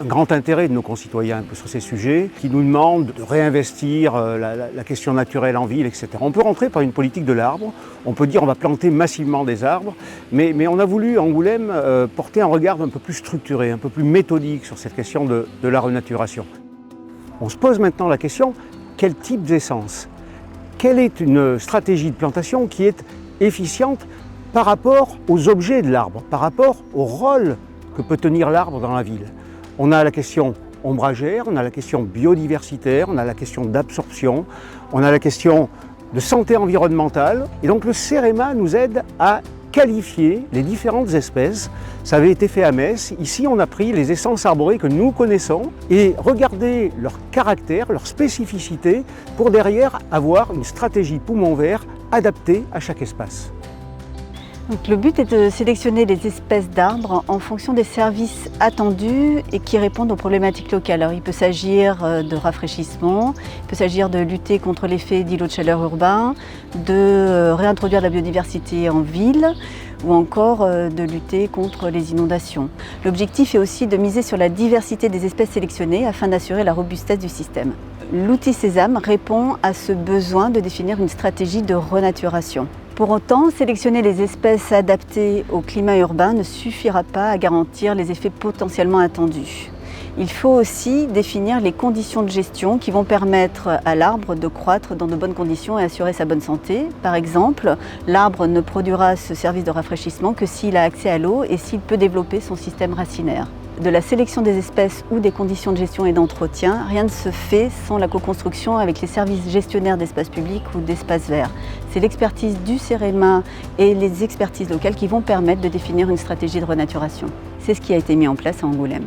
grand intérêt de nos concitoyens sur ces sujets, qui nous demandent de réinvestir la question naturelle en ville, etc. On peut rentrer par une politique de l'arbre, on peut dire on va planter massivement des arbres, mais on a voulu à Angoulême porter un regard un peu plus structuré, un peu plus méthodique sur cette question de la renaturation. On se pose maintenant la question, quel type d'essence ? Quelle est une stratégie de plantation qui est efficiente par rapport aux objets de l'arbre, par rapport au rôle que peut tenir l'arbre dans la ville? On a la question ombragère, on a la question biodiversitaire, on a la question d'absorption, on a la question de santé environnementale. Et donc le CEREMA nous aide à qualifier les différentes espèces. Ça avait été fait à Metz. Ici, on a pris les essences arborées que nous connaissons et regardé leur caractère, leur spécificité, pour derrière avoir une stratégie poumon vert adaptée à chaque espace. Donc, le but est de sélectionner les espèces d'arbres en fonction des services attendus et qui répondent aux problématiques locales. Alors, il peut s'agir de rafraîchissement, il peut s'agir de lutter contre l'effet d'îlots de chaleur urbains, de réintroduire la biodiversité en ville ou encore de lutter contre les inondations. L'objectif est aussi de miser sur la diversité des espèces sélectionnées afin d'assurer la robustesse du système. L'outil Sésame répond à ce besoin de définir une stratégie de renaturation. Pour autant, sélectionner les espèces adaptées au climat urbain ne suffira pas à garantir les effets potentiellement attendus. Il faut aussi définir les conditions de gestion qui vont permettre à l'arbre de croître dans de bonnes conditions et assurer sa bonne santé. Par exemple, l'arbre ne produira ce service de rafraîchissement que s'il a accès à l'eau et s'il peut développer son système racinaire. De la sélection des espèces ou des conditions de gestion et d'entretien, rien ne se fait sans la co-construction avec les services gestionnaires d'espaces publics ou d'espaces verts. C'est l'expertise du CEREMA et les expertises locales qui vont permettre de définir une stratégie de renaturation. C'est ce qui a été mis en place à Angoulême.